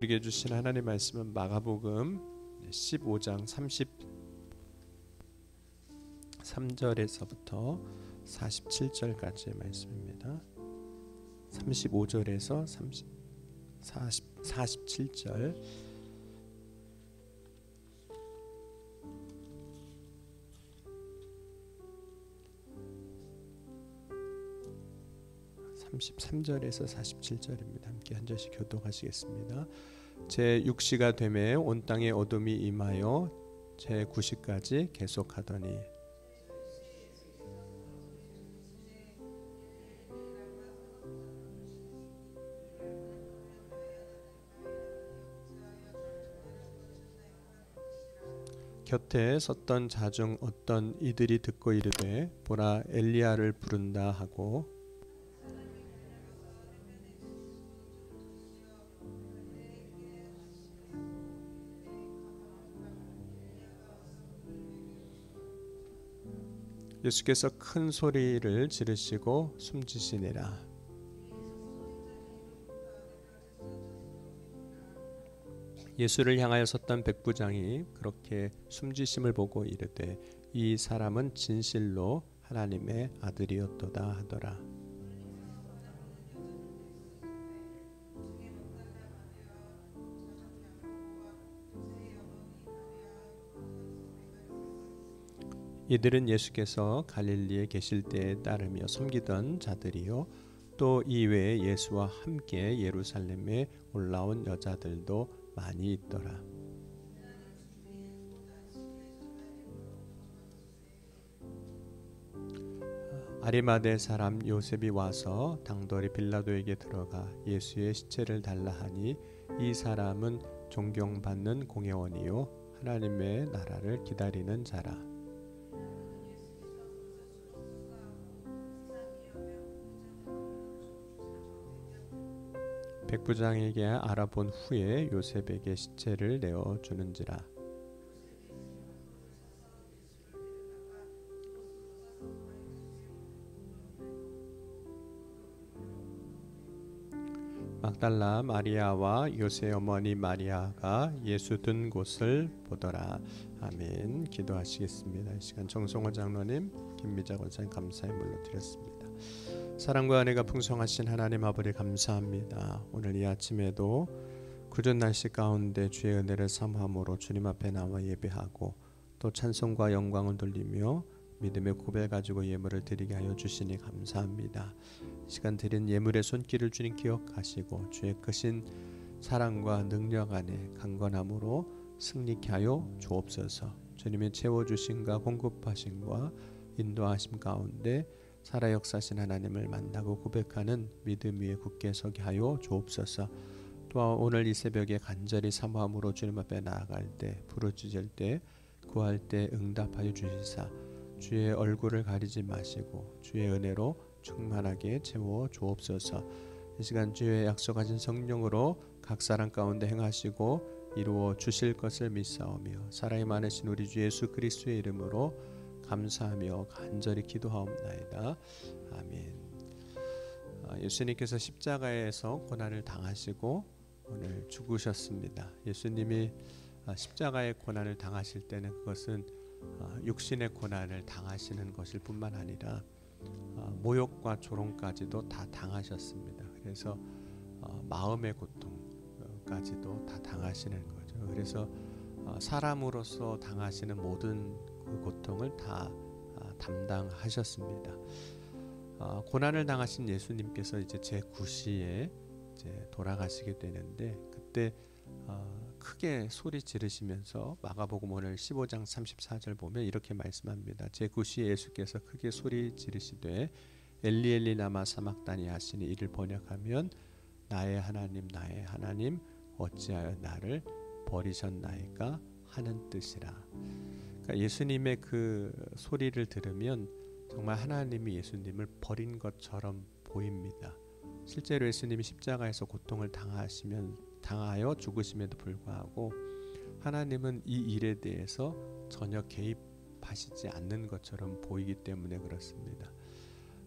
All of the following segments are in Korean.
우리에게 주신 하나님의 말씀은 마가복음 15장 33절에서부터 47절까지의 말씀입니다. 35절에서 47절. (33절에서) 47절입니다. 함께 한 절씩 교독하시겠습니다. 제6시가 되매 온 땅에 어둠이 임하여 제9시까지 계속하더니 곁에 섰던 자 중 어떤 이들이 듣고 이르되 보라 엘리야를 부른다 하고 예수께서 큰 소리를 지르시고 숨지시니라. 예수를 향하여 섰던 백부장이 그렇게 숨지심을 보고 이르되 이 사람은 진실로 하나님의 아들이었도다 하더라. 이들은 예수께서 갈릴리에 계실 때에 따르며 섬기던 자들이요 또 이외에 예수와 함께 예루살렘에 올라온 여자들도 많이 있더라. 아리마대 사람 요셉이 와서 당돌이 빌라도에게 들어가 예수의 시체를 달라 하니 이 사람은 존경받는 공회원이요 하나님의 나라를 기다리는 자라. 백부장에게 알아본 후에 요셉에게 시체를 내어주는지라. 막달라 마리아와 요셉 어머니 마리아가 예수 든 곳을 보더라. 아멘. 기도하시겠습니다. 이 시간 정성호 장로님, 김미자 권사님 감사의 물로 드렸습니다. 사랑과 은혜가 풍성하신 하나님 아버지 감사합니다. 오늘 이 아침에도 굳은 날씨 가운데 주의 은혜를 사모함으로 주님 앞에 나와 예배하고 또 찬송과 영광을 돌리며 믿음의 고백 가지고 예물을 드리게 하여 주시니 감사합니다. 시간 드린 예물의 손길을 주님 기억하시고 주의 크신 사랑과 능력 안에 강건함으로 승리케 하여 주옵소서. 주님의 채워주심과 공급하심과 인도하심 가운데 살아 역사하신 하나님을 만나고 고백하는 믿음 위에 굳게 서게 하여 주옵소서. 또한 오늘 이 새벽에 간절히 사모함으로 주님 앞에 나아갈 때 부르짖을 때 구할 때 응답하여 주시사 주의 얼굴을 가리지 마시고 주의 은혜로 충만하게 채워 주옵소서. 이 시간 주의 약속하신 성령으로 각 사람 가운데 행하시고 이루어 주실 것을 믿사오며 사랑이 많으신 우리 주 예수 그리스도의 이름으로 감사하며 간절히 기도하옵나이다. 아멘. 예수님께서 십자가에서 고난을 당하시고 오늘 죽으셨습니다. 예수님이 십자가의 고난을 당하실 때는 그것은 육신의 고난을 당하시는 것일 뿐만 아니라 모욕과 조롱까지도 다 당하셨습니다. 그래서 마음의 고통까지도 다 당하시는 거죠. 그래서 사람으로서 당하시는 모든 그 고통을 다 담당하셨습니다. 고난을 당하신 예수님께서 이제 제9시에 이제 돌아가시게 되는데 그때 크게 소리 지르시면서 마가복음 오늘 15장 34절 보면 이렇게 말씀합니다. 제9시에 예수께서 크게 소리 지르시되 엘리 엘리 라마 사막다니 하시니 이를 번역하면 나의 하나님 어찌하여 나를 버리셨나이까 하는 뜻이라. 그러니까 예수님의 그 소리를 들으면 정말 하나님이 예수님을 버린 것처럼 보입니다. 실제로 예수님이 십자가에서 고통을 당하여 죽으심에도 불구하고 하나님은 이 일에 대해서 전혀 개입하시지 않는 것처럼 보이기 때문에 그렇습니다.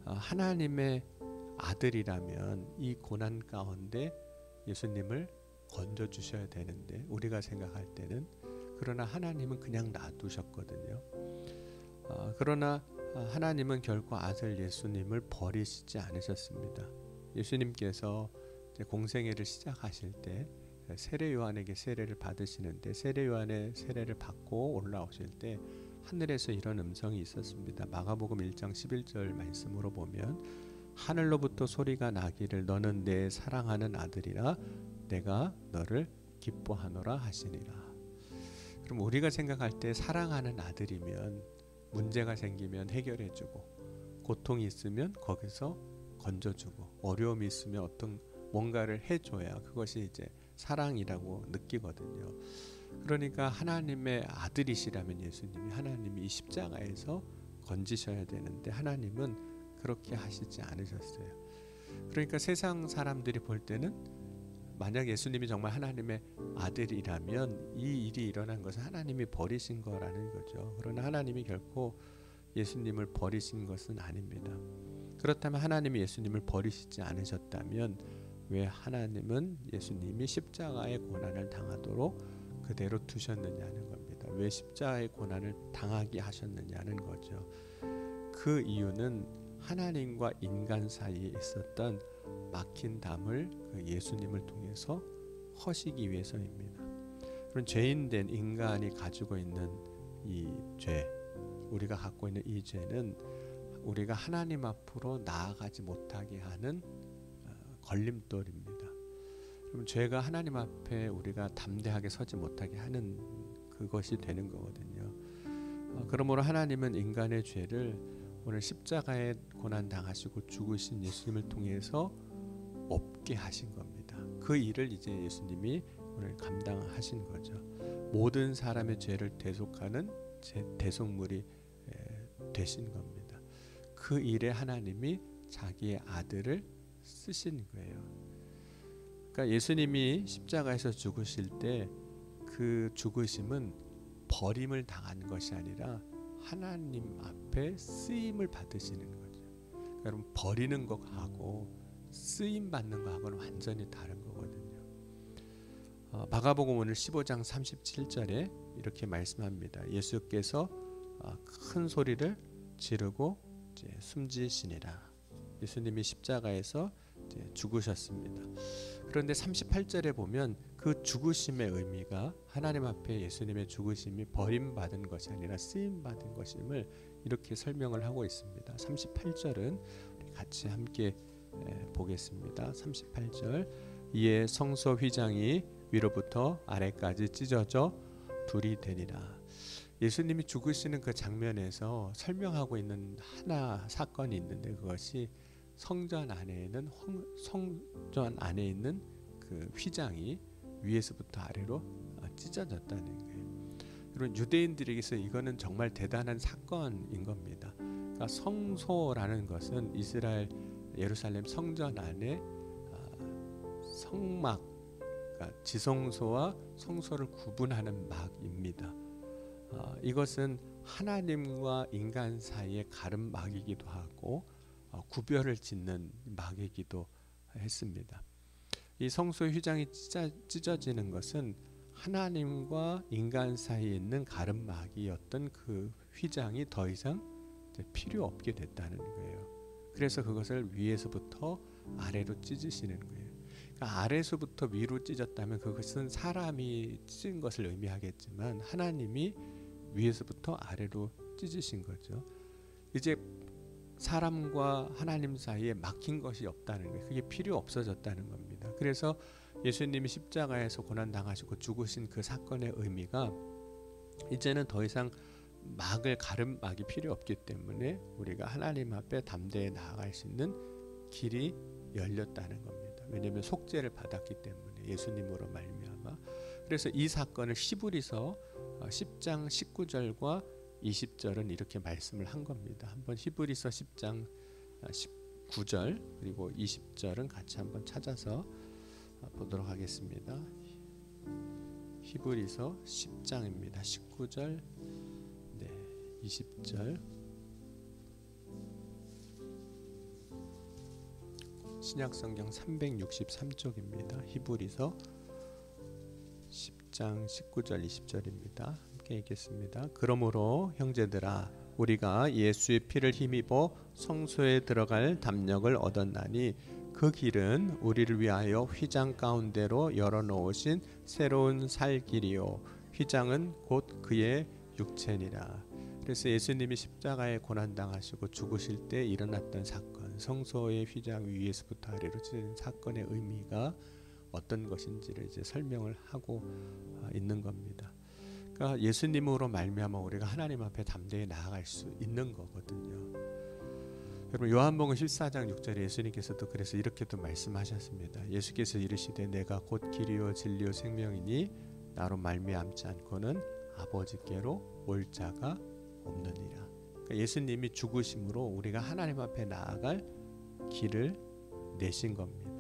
하나님의 아들이라면 이 고난 가운데 예수님을 건져 주셔야 되는데 우리가 생각할 때는, 그러나 하나님은 그냥 놔두셨거든요. 그러나 하나님은 결코 아들 예수님을 버리시지 않으셨습니다. 예수님께서 이제 공생애를 시작하실 때 세례 요한에게 세례를 받으시는데, 세례 요한의 세례를 받고 올라오실 때 하늘에서 이런 음성이 있었습니다. 마가복음 1장 11절 말씀으로 보면 하늘로부터 소리가 나기를 너는 내 사랑하는 아들이라 내가 너를 기뻐하노라 하시니라. 그럼 우리가 생각할 때 사랑하는 아들이면 문제가 생기면 해결해주고, 고통이 있으면 거기서 건져주고, 어려움이 있으면 어떤 뭔가를 해줘야 그것이 이제 사랑이라고 느끼거든요. 그러니까 하나님의 아들이시라면 예수님이, 하나님이 이 십자가에서 건지셔야 되는데 하나님은 그렇게 하시지 않으셨어요. 그러니까 세상 사람들이 볼 때는 만약 예수님이 정말 하나님의 아들이라면 이 일이 일어난 것은 하나님이 버리신 거라는 거죠. 그러나 하나님이 결코 예수님을 버리신 것은 아닙니다. 그렇다면 하나님이 예수님을 버리시지 않으셨다면 왜 하나님은 예수님이 십자가의 고난을 당하도록 그대로 두셨느냐는 겁니다. 왜 십자가의 고난을 당하게 하셨느냐는 거죠. 그 이유는 하나님과 인간 사이에 있었던 막힌 담을 그 예수님을 통해서 허시기 위해서입니다. 그런 죄인된 인간이 가지고 있는 이 죄, 우리가 갖고 있는 이 죄는 우리가 하나님 앞으로 나아가지 못하게 하는 걸림돌입니다. 그럼 죄가 하나님 앞에 우리가 담대하게 서지 못하게 하는 그것이 되는 거거든요. 그러므로 하나님은 인간의 죄를 오늘 십자가에 고난 당하시고 죽으신 예수님을 통해서 없게 하신 겁니다. 그 일을 이제 예수님이 오늘 감당하신 거죠. 모든 사람의 죄를 대속하는 대속물이 되신 겁니다. 그 일에 하나님이 자기의 아들을 쓰신 거예요. 그러니까 예수님이 십자가에서 죽으실 때 그 죽으심은 버림을 당한 것이 아니라 하나님 앞에 쓰임을 받으시는 거죠. 여러분, 버리는 것하고 쓰임 받는 것하고는 완전히 다른 거거든요. 마가복음 오늘 15장 37절에 이렇게 말씀합니다. 예수께서 큰 소리를 지르고 이제 숨지시니라. 예수님이 십자가에서 이제 죽으셨습니다. 그런데 38절에 보면 그 죽으심의 의미가 하나님 앞에 예수님의 죽으심이 버림받은 것이 아니라 쓰임받은 것임을 이렇게 설명을 하고 있습니다. 38절은 우리 같이 함께 보겠습니다. 38절, 이에 성소 휘장이 위로부터 아래까지 찢어져 둘이 되니라. 예수님이 죽으시는 그 장면에서 설명하고 있는 하나 사건이 있는데, 그것이 성전 안에 있는 그 휘장이 위에서부터 아래로 찢어졌다는 거예요. 그리고 유대인들에게서 이거는 정말 대단한 사건인 겁니다. 그러니까 성소라는 것은 이스라엘 예루살렘 성전 안에 성막, 그러니까 지성소와 성소를 구분하는 막입니다. 이것은 하나님과 인간 사이의 가름막이기도 하고 구별을 짓는 막이기도 했습니다. 이 성소의 휘장이 찢어지는 것은 하나님과 인간 사이에 있는 가름막이었던 그 휘장이 더 이상 필요 없게 됐다는 거예요. 그래서 그것을 위에서부터 아래로 찢으시는 거예요. 그러니까 아래서부터 위로 찢었다면 그것은 사람이 찢은 것을 의미하겠지만 하나님이 위에서부터 아래로 찢으신 거죠. 이제 사람과 하나님 사이에 막힌 것이 없다는 거예요. 그게 필요 없어졌다는 겁니다. 그래서 예수님이 십자가에서 고난 당하시고 죽으신 그 사건의 의미가 이제는 더 이상 가름막이 필요 없기 때문에 우리가 하나님 앞에 담대히 나아갈 수 있는 길이 열렸다는 겁니다. 왜냐하면 속죄를 받았기 때문에, 예수님으로 말미암아. 그래서 이 사건을 히브리서 10장 19절과 20절은 이렇게 말씀을 한 겁니다. 한번 히브리서 10장 19절 그리고 20절은 같이 한번 찾아서 보도록 하겠습니다. 히브리서 10장입니다. 19절, 20절. 신약성경 363쪽입니다. 히브리서 10장 19절 20절입니다. 함께 읽겠습니다. 그러므로 형제들아 우리가 예수의 피를 힘입어 성소에 들어갈 담력을 얻었나니 그 길은 우리를 위하여 휘장 가운데로 열어놓으신 새로운 살 길이요 휘장은 곧 그의 육체니라. 그래서 예수님이 십자가에 고난당하시고 죽으실 때 일어났던 사건, 성소의 휘장 위에서부터 아래로 찢어진 사건의 의미가 어떤 것인지를 이제 설명을 하고 있는 겁니다. 그러니까 예수님으로 말미암아 우리가 하나님 앞에 담대히 나아갈 수 있는 거거든요. 여러분 요한복음 14장 6절에 예수님께서도 그래서 이렇게도 말씀하셨습니다. 예수께서 이르시되 내가 곧 길이요 진리요 생명이니 나로 말미암지 않고는 아버지께로 올 자가 없느니라. 그러니까 예수님이 죽으심으로 우리가 하나님 앞에 나아갈 길을 내신 겁니다.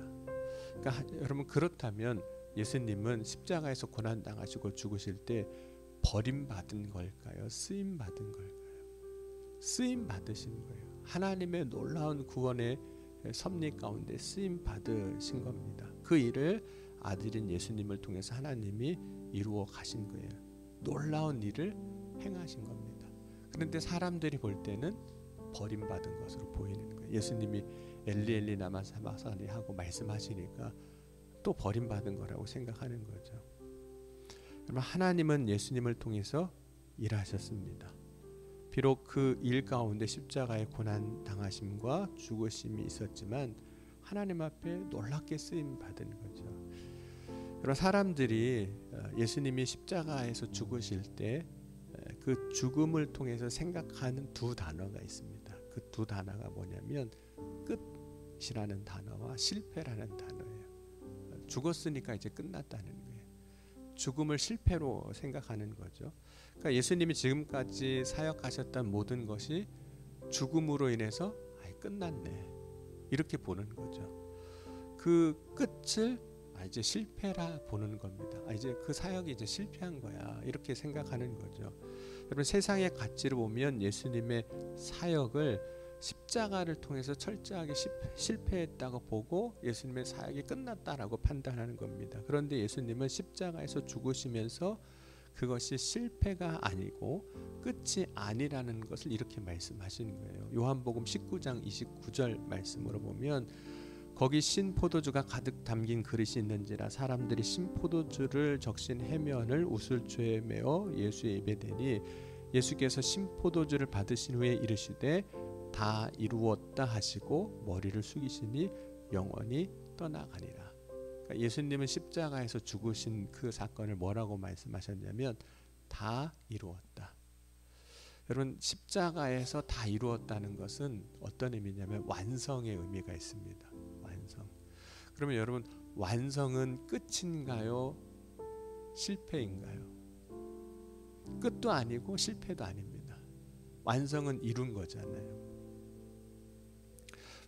그러니까 여러분 그렇다면 예수님은 십자가에서 고난당하시고 죽으실 때 버림받은 걸까요? 쓰임받은 걸까요? 쓰임받으신 거예요. 하나님의 놀라운 구원의 섭리 가운데 쓰임받으신 겁니다. 그 일을 아들인 예수님을 통해서 하나님이 이루어 가신 거예요. 놀라운 일을 행하신 겁니다. 그런데 사람들이 볼 때는 버림받은 것으로 보이는 거예요. 예수님이 엘리 엘리 라마 사박사니 하고 말씀하시니까 또 버림받은 거라고 생각하는 거죠. 여러분 하나님은 예수님을 통해서 일하셨습니다. 비록 그 일 가운데 십자가의 고난 당하심과 죽으심이 있었지만 하나님 앞에 놀랍게 쓰임 받은 거죠. 여러분 사람들이 예수님이 십자가에서 죽으실 때 그 죽음을 통해서 생각하는 두 단어가 있습니다. 그 두 단어가 뭐냐면 끝이라는 단어와 실패라는 단어예요. 죽었으니까 이제 끝났다는 거예요. 죽음을 실패로 생각하는 거죠. 그러니까 예수님이 지금까지 사역하셨던 모든 것이 죽음으로 인해서 끝났네 이렇게 보는 거죠. 그 끝을 이제 실패라 보는 겁니다. 이제 그 사역이 이제 실패한 거야 이렇게 생각하는 거죠. 여러분 세상의 가치를 보면 예수님의 사역을 십자가를 통해서 철저하게 실패했다고 보고 예수님의 사역이 끝났다라고 판단하는 겁니다. 그런데 예수님은 십자가에서 죽으시면서 그것이 실패가 아니고 끝이 아니라는 것을 이렇게 말씀하시는 거예요. 요한복음 19장 29절 말씀으로 보면 거기 신 포도주가 가득 담긴 그릇이 있는지라 사람들이 신 포도주를 적신 해면을 우슬초에 메어 예수의 입에 대니 예수께서 신 포도주를 받으신 후에 이르시되 다 이루었다 하시고 머리를 숙이시니 영원히 떠나가니라. 그러니까 예수님은 십자가에서 죽으신 그 사건을 뭐라고 말씀하셨냐면 다 이루었다. 여러분 십자가에서 다 이루었다는 것은 어떤 의미냐면 완성의 의미가 있습니다. 완성. 그러면 여러분 완성은 끝인가요? 실패인가요? 끝도 아니고 실패도 아닙니다. 완성은 이룬 거잖아요.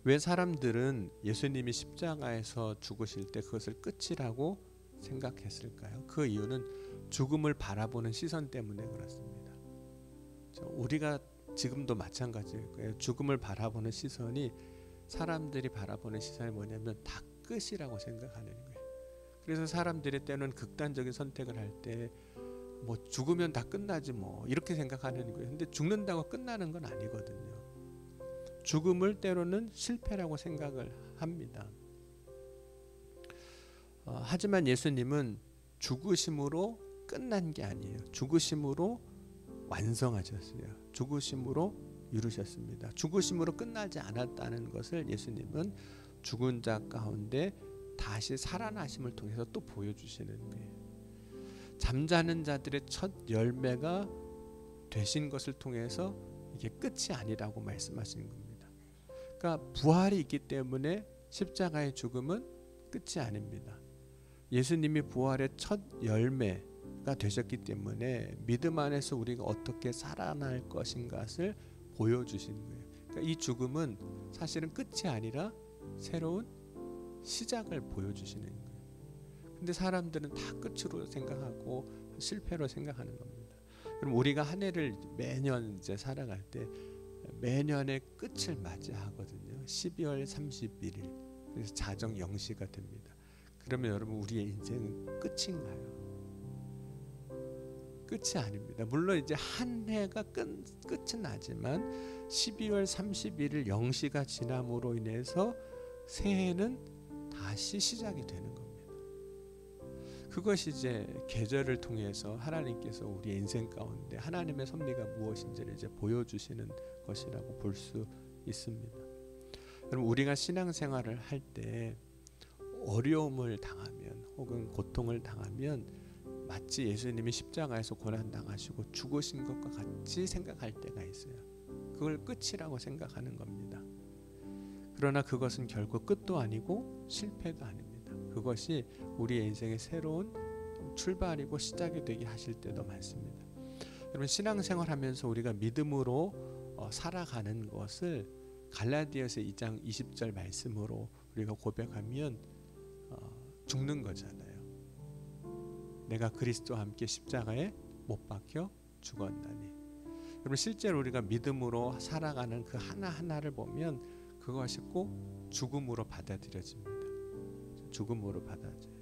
왜 사람들은 예수님이 십자가에서 죽으실 때 그것을 끝이라고 생각했을까요? 그 이유는 죽음을 바라보는 시선 때문에 그렇습니다. 우리가 지금도 마찬가지일 거예요. 죽음을 바라보는 시선이 사람들이 바라보는 시선이 뭐냐면 다 끝이라고 생각하는 거예요. 그래서 사람들이 때는 극단적인 선택을 할 때 뭐 죽으면 다 끝나지 뭐 이렇게 생각하는 거예요. 근데 죽는다고 끝나는 건 아니거든요. 죽음을 때로는 실패라고 생각을 합니다. 하지만 예수님은 죽으심으로 끝난 게 아니에요. 죽으심으로 완성하셨어요. 죽으심으로 이루셨습니다. 죽으심으로 끝나지 않았다는 것을 예수님은 죽은 자 가운데 다시 살아나심을 통해서 또 보여주시는 거예요. 잠자는 자들의 첫 열매가 되신 것을 통해서 이게 끝이 아니라고 말씀하시는 겁니다. 그러니까 부활이 있기 때문에 십자가의 죽음은 끝이 아닙니다. 예수님이 부활의 첫 열매가 되셨기 때문에 믿음 안에서 우리가 어떻게 살아날 것인가를 보여주신 거예요. 그러니까 이 죽음은 사실은 끝이 아니라 새로운 시작을 보여주시는 거예요. 근데 사람들은 다 끝으로 생각하고 실패로 생각하는 겁니다. 그럼 우리가 한 해를 매년 이제 살아갈 때 매년의 끝을 맞이하거든요. 12월 31일. 그래서 자정 0시가 됩니다. 그러면 여러분 우리의 인생은 끝인가요? 끝이 아닙니다. 물론 이제 한 해가 끝은 나지만 12월 31일 0시가 지남으로 인해서 새해는 다시 시작이 되는 겁니다. 그것이 이제 계절을 통해서 하나님께서 우리 인생 가운데 하나님의 섭리가 무엇인지를 이제 보여주시는 것이라고 볼 수 있습니다. 그럼 우리가 신앙생활을 할 때 어려움을 당하면 혹은 고통을 당하면 마치 예수님이 십자가에서 고난당하시고 죽으신 것과 같이 생각할 때가 있어요. 그걸 끝이라고 생각하는 겁니다. 그러나 그것은 결국 끝도 아니고 실패도 아닙니다. 그것이 우리의 인생의 새로운 출발이고 시작이 되게 하실 때도 많습니다. 여러분, 신앙생활하면서 우리가 믿음으로 살아가는 것을 갈라디아서 2장 20절 말씀으로 우리가 고백하면 죽는 거잖아요. 내가 그리스도와 함께 십자가에 못 박혀 죽었나니. 여러분, 실제로 우리가 믿음으로 살아가는 그 하나하나를 보면 그것이 꼭 죽음으로 받아들여집니다. 죽음으로 받아들여요.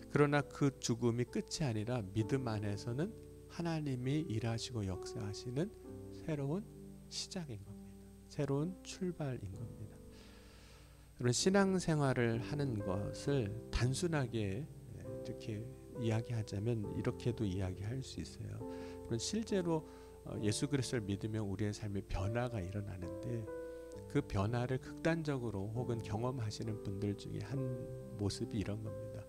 그러나 그 죽음이 끝이 아니라 믿음 안에서는 하나님이 일하시고 역사하시는 새로운 시작인 겁니다. 새로운 출발인 겁니다. 여러분, 신앙생활을 하는 것을 단순하게 이렇게 이야기하자면 이렇게도 이야기할 수 있어요. 여러분, 실제로 예수 그리스도를 믿으면 우리의 삶에 변화가 일어나는데 그 변화를 극단적으로 혹은 경험하시는 분들 중에 한 모습이 이런 겁니다.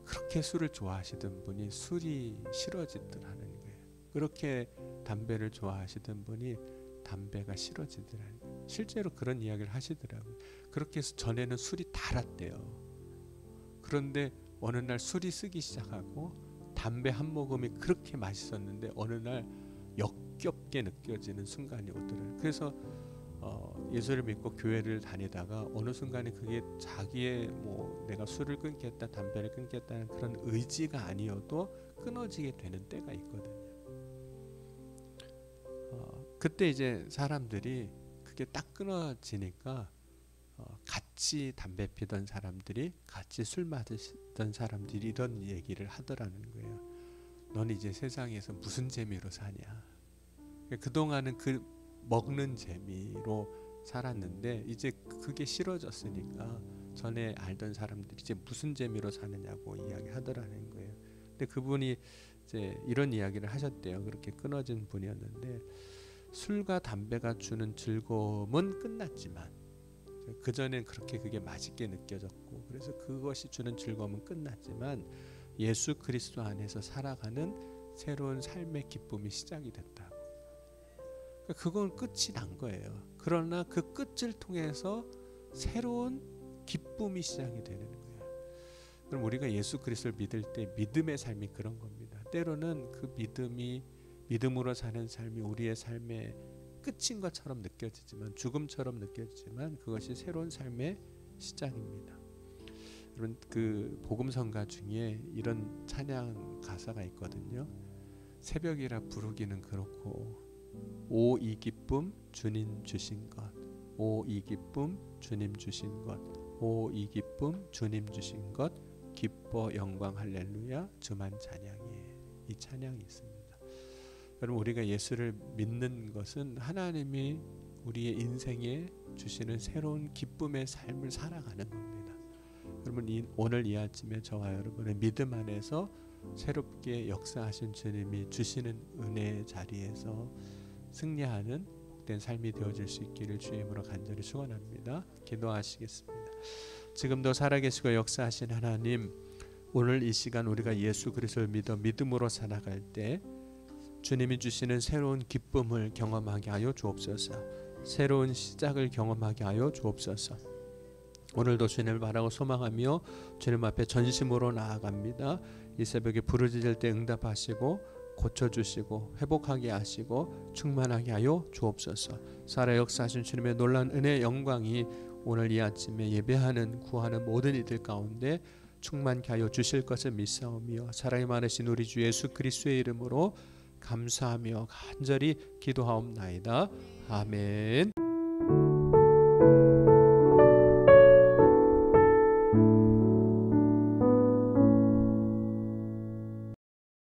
그렇게 술을 좋아하시던 분이 술이 싫어지더라는 거예요. 그렇게 담배를 좋아하시던 분이 담배가 싫어지더라는 거예요. 실제로 그런 이야기를 하시더라고요. 그렇게 해서 전에는 술이 달았대요. 그런데 어느 날 술이 쓰기 시작하고 담배 한 모금이 그렇게 맛있었는데 어느 날 역겹게 느껴지는 순간이 오더라고요. 그래서 예수를 믿고 교회를 다니다가 어느 순간에 그게 자기의 내가 술을 끊겠다, 담배를 끊겠다는 그런 의지가 아니어도 끊어지게 되는 때가 있거든요. 그때 이제 사람들이 그게 딱 끊어지니까 같이 담배 피던 사람들이, 같이 술 마시던 사람들이 이런 얘기를 하더라는 거예요. 넌 이제 세상에서 무슨 재미로 사냐? 그동안은 그 먹는 재미로 살았는데 이제 그게 싫어졌으니까 전에 알던 사람들이 이제 무슨 재미로 사느냐고 이야기하더라는 거예요. 근데 그분이 이제 이런 이야기를 하셨대요. 그렇게 끊어진 분이었는데 술과 담배가 주는 즐거움은 끝났지만 그전엔 그렇게 그게 맛있게 느껴졌고 그래서 그것이 주는 즐거움은 끝났지만 예수 그리스도 안에서 살아가는 새로운 삶의 기쁨이 시작이 됐다고. 그건 끝이 난 거예요. 그러나 그 끝을 통해서 새로운 기쁨이 시작이 되는 거예요. 그럼 우리가 예수 그리스도를 믿을 때 믿음의 삶이 그런 겁니다. 때로는 그 믿음으로 사는 삶이 우리의 삶의 끝인 것처럼 느껴지지만, 죽음처럼 느껴지지만 그것이 새로운 삶의 시작입니다. 여러분, 그 복음성가 중에 이런 찬양 가사가 있거든요. 새벽이라 부르기는 그렇고 오 이 기쁨 주님 주신 것, 오 이 기쁨 주님 주신 것, 오 이 기쁨 주님 주신 것, 기뻐 영광 할렐루야 주만 찬양해. 이 찬양이 있습니다. 여러분, 우리가 예수를 믿는 것은 하나님이 우리의 인생에 주시는 새로운 기쁨의 삶을 살아가는 겁니다. 여러분, 오늘 이 아침에 저와 여러분의 믿음 안에서 새롭게 역사하신 주님이 주시는 은혜의 자리에서 승리하는 복된 삶이 되어질 수 있기를 주의 이름으로 간절히 축원합니다. 기도하시겠습니다. 지금도 살아계시고 역사하신 하나님, 오늘 이 시간 우리가 예수 그리스도를 믿어 믿음으로 살아갈 때 주님이 주시는 새로운 기쁨을 경험하게 하여 주옵소서. 새로운 시작을 경험하게 하여 주옵소서. 오늘도 주님을 바라고 소망하며 주님 앞에 전심으로 나아갑니다. 이 새벽에 부르짖을 때 응답하시고 고쳐주시고 회복하게 하시고 충만하게 하여 주옵소서. 살아 역사하신 주님의 놀라운 은혜의 영광이 오늘 이 아침에 예배하는 구하는 모든 이들 가운데 충만케 하여 주실 것을 믿사오며 사랑이 많으신 우리 주 예수 그리스도의 이름으로 감사하며 간절히 기도하옵나이다. 아멘.